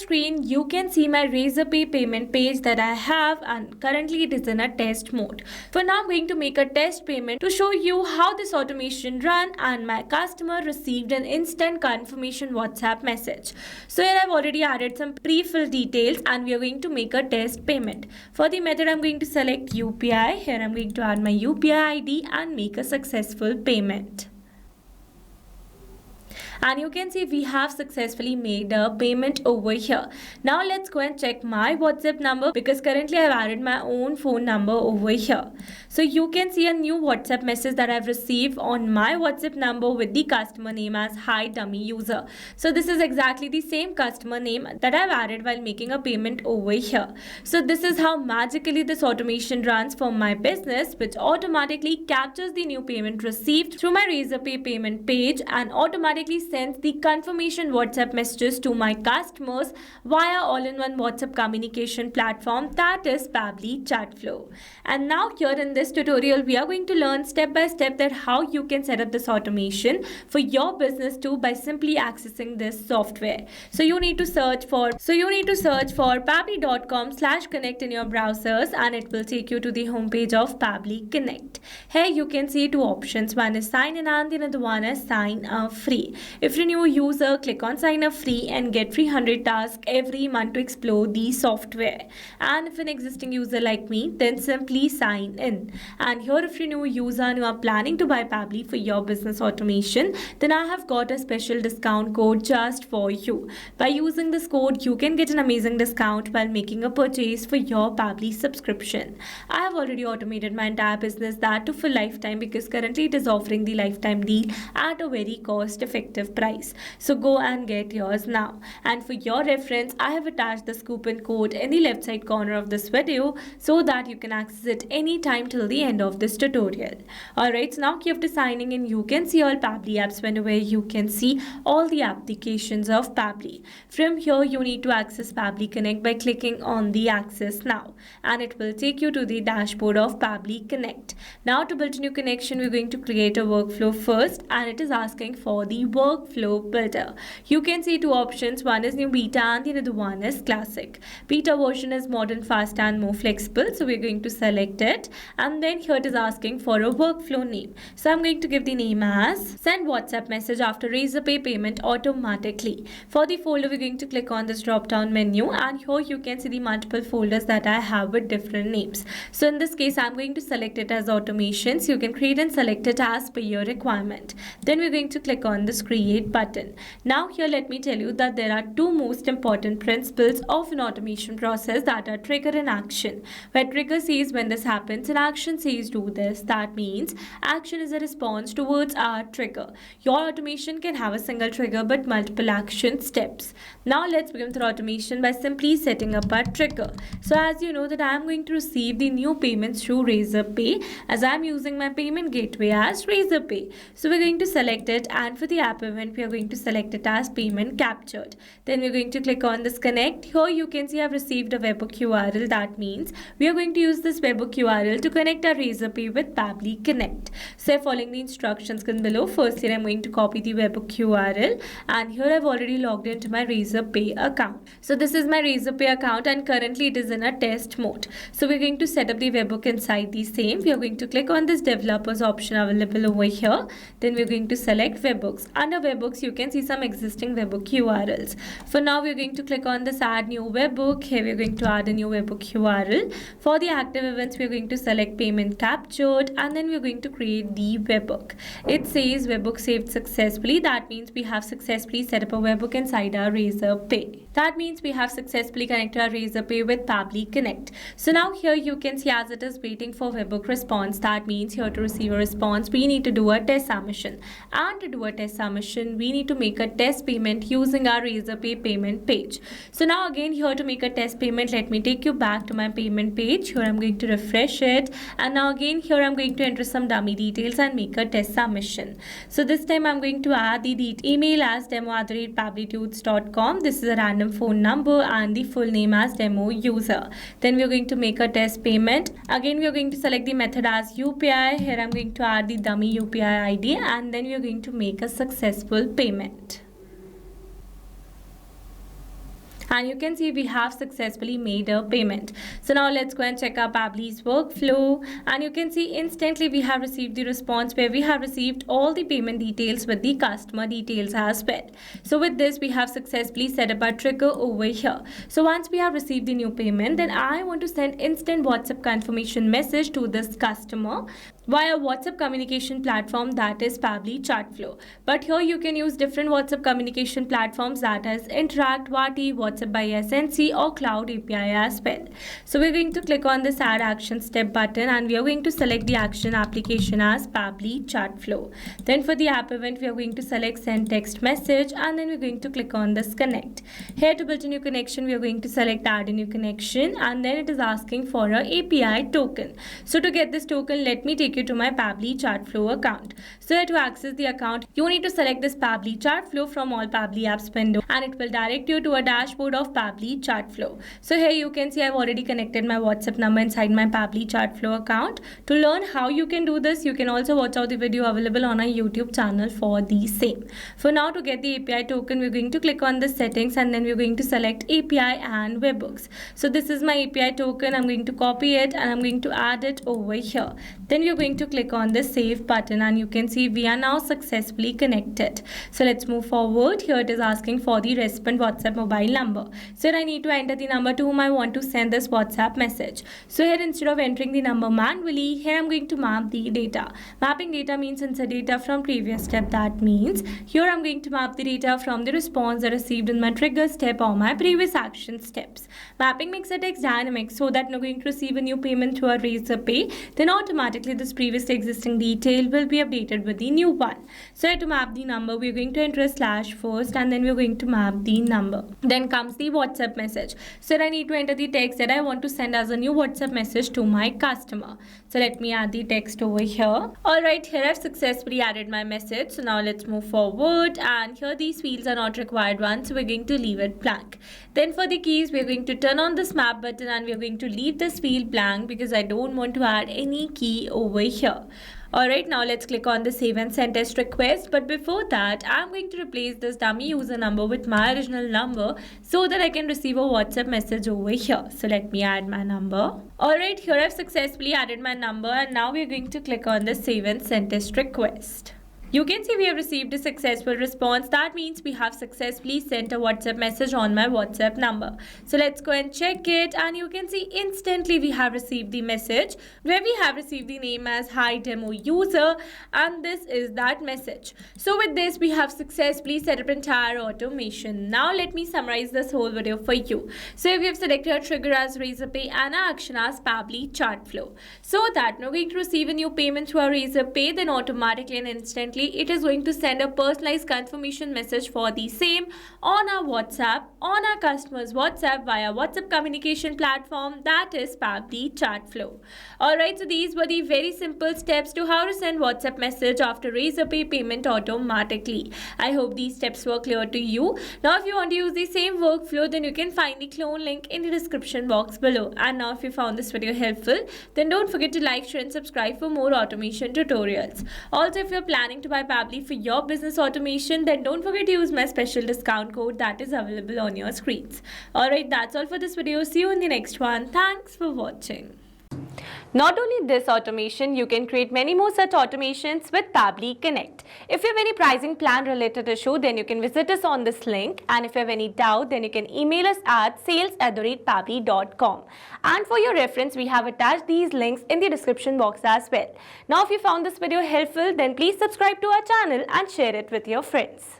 screen, you can see my Razorpay payment page that I have, and currently it is in a test mode. For now, I'm going to make a test payment to show you how this automation run, and my customer received an instant confirmation WhatsApp message. So here I've already added some pre-filled details and we are going to make a test payment. For the method, I'm going to select UPI. Here I'm going to add my UPI ID and make a successful payment. And you can see we have successfully made a payment over here. Now let's go and check my WhatsApp number, because currently I've added my own phone number over here. So you can see a new WhatsApp message that I've received on my WhatsApp number with the customer name as Hi Dummy User. So this is exactly the same customer name that I've added while making a payment over here. So this is how magically this automation runs for my business, which automatically captures the new payment received through my Razorpay payment page and automatically sends the confirmation WhatsApp messages to my customers via all-in-one WhatsApp communication platform, that is Pabbly Chatflow. And now here in this tutorial, we are going to learn step by step that how you can set up this automation for your business too by simply accessing this software. So you need to search for pabbly.com/connect in your browsers, and it will take you to the homepage of Pabbly Connect. Here you can see two options. One is sign in and the other one is sign up free. If you're a new user, click on sign up free and get free 100 tasks every month to explore the software. And if an existing user like me, then simply sign in. And here if you're a new user and you are planning to buy Pabbly for your business automation, then I have got a special discount code just for you. By using this code, you can get an amazing discount while making a purchase for your Pabbly subscription. I have already automated my entire business, that too for lifetime, because currently it is offering the lifetime deal at a very cost-effective price. So go and get yours now. And for your reference, I have attached this coupon code in the left side corner of this video so that you can access it anytime till the end of this tutorial. Alright, so now after signing in, you can see all Pabbly apps window where you can see all the applications of Pabbly. From here, you need to access Pabbly Connect by clicking on the Access Now, and it will take you to the dashboard of Pabbly Connect. Now to build a new connection, we're going to create a workflow first, and it is asking for the workflow builder. You can see two options. One is new beta and the other one is classic. Beta version is modern, fast and more flexible. So we're going to select it, and then here it is asking for a workflow name. So I'm going to give the name as send WhatsApp message after Razorpay payment automatically. For the folder, we're going to click on this drop down menu, and here you can see the multiple folders that I have with different names. So in this case, I'm going to select it as automations. You can create and select it as per your requirement. Then we're going to click on this create button. Now here let me tell you that there are two most important principles of an automation process, that are trigger and action. Where trigger says when this happens and action says do this, that means action is a response towards our trigger. Your automation can have a single trigger but multiple action steps. Now let's begin with automation by simply setting up our trigger. So as you know that I am going to receive the new payments through Razorpay, as I am using my payment gateway as Razorpay. So we're going to select it, and for the app event, we are going to select it as payment captured. Then we're going to click on this connect. Here you can see I've received a webhook URL. That means we are going to use this webhook URL to connect our Razorpay with Pabbly Connect. So following the instructions given below, first here I'm going to copy the webhook URL, and here I've already logged into my Razorpay account. So this is my Razorpay account, and currently it is in a test mode. So we're going to set up the webhook inside the same. We are going to click on this developers option available over here. Then we're going to select webhooks. Under webhooks, you can see some existing webhook URLs. For now, we're going to click on this add new webhook. Here we're going to add a new webhook URL. For the active events, we're going to select payment captured, and then we're going to create the webhook. It says webhook saved successfully. That means we have successfully set up a webhook inside our Razorpay. That means we have successfully connected our Razorpay with Pabbly Connect. So now here you can see as it is waiting for webhook response. That means here to receive a response, we need to do a test submission. And to do a test submission, we need to make a test payment using our Razorpay payment page. So now again here to make a test payment, let me take you back to my payment page. Here I'm going to refresh it, and now again here I'm going to enter some dummy details and make a test submission. So this time I'm going to add the email as demo@pabblytudes.com. This is a random phone number and the full name as demo user. Then we're going to make a test payment. Again we're going to select the method as UPI. Here I'm going to add the dummy UPI ID, and then we're going to make a successful payment. And you can see we have successfully made a payment. So now let's go and check our Pabbly's workflow, and you can see instantly we have received the response where we have received all the payment details with the customer details as well. So with this we have successfully set up our trigger over here. So once we have received the new payment, then I want to send instant WhatsApp confirmation message to this customer via WhatsApp communication platform, that is Pabbly chat flow. But here you can use different WhatsApp communication platforms, that is Interact, Vati, WhatsApp by SNC or Cloud API as well. So we're going to click on this add action step button, and we are going to select the action application as Pabbly chat flow. Then for the app event we are going to select send text message, and then we're going to click on this connect. Here to build a new connection we are going to select add a new connection, and then it is asking for a API token. So to get this token, let me take you to my Pabbly chat flow account. So here to access the account you need to select this Pabbly chat flow from all Pabbly apps window, and it will direct you to a dashboard of Pabbly chat flow. So here you can see I've already connected my WhatsApp number inside my Pabbly chat flow account. To learn how you can do this, you can also watch out the video available on our YouTube channel for the same. For now, to get the API token we're going to click on the settings, and then we're going to select API and webhooks. So this is my API token. I'm going to copy it and I'm going to add it over here. Then we're going to click on the save button, and you can see we are now successfully connected. So let's move forward. Here it is asking for the recipient WhatsApp mobile number. So I need to enter the number to whom I want to send this WhatsApp message. So here, instead of entering the number manually, here I'm going to map the data. Mapping data means insert data from previous step. That means here I'm going to map the data from the response I received in my trigger step or my previous action steps. Mapping makes the text dynamic so that you're going to receive a new payment through a Razorpay, then automatically this previously existing detail will be updated with the new one. So to map the number, we're going to enter a slash first, and then we're going to map the number. Then comes the WhatsApp message. So I need to enter the text that I want to send as a new WhatsApp message to my customer. So let me add the text over here. Alright, here I've successfully added my message. So now let's move forward, and here these fields are not required ones, so we're going to leave it blank. Then for the keys, we're going to turn on this map button, and we're going to leave this field blank because I don't want to add any key over here. Alright, now let's click on the save and send test request. But before that, I'm going to replace this dummy user number with my original number so that I can receive a WhatsApp message over here. So let me add my number. Alright, here I've successfully added my number, and now we're going to click on the save and send test request. You can see we have received a successful response. That means we have successfully sent a WhatsApp message on my WhatsApp number. So let's go and check it, and you can see instantly we have received the message where we have received the name as hi demo user, and this is that message. So with this we have successfully set up entire automation. Now let me summarize this whole video for you. So we have selected our trigger as Razorpay and our action as Pabbly chat flow. So that we're going to receive a new payment through our Razorpay, then automatically and instantly it is going to send a personalized confirmation message for the same on our WhatsApp, on our customer's WhatsApp via WhatsApp communication platform, that is Pabbly chat flow. Alright, so these were the very simple steps to how to send WhatsApp message after Razorpay payment automatically. I hope these steps were clear to you. Now if you want to use the same workflow, then you can find the clone link in the description box below. And now if you found this video helpful, then don't forget to like, share and subscribe for more automation tutorials. Also, if you're planning to buy Pabbly for your business automation, then don't forget to use my special discount code that is available on your screens. Alright, that's all for this video. See you in the next one. Thanks for watching. Not only this automation, you can create many more such automations with Pabbly Connect. If you have any pricing plan related issue, then you can visit us on this link. And if you have any doubt, then you can email us at sales@pabbly.com. And for your reference, we have attached these links in the description box as well. Now, if you found this video helpful, then please subscribe to our channel and share it with your friends.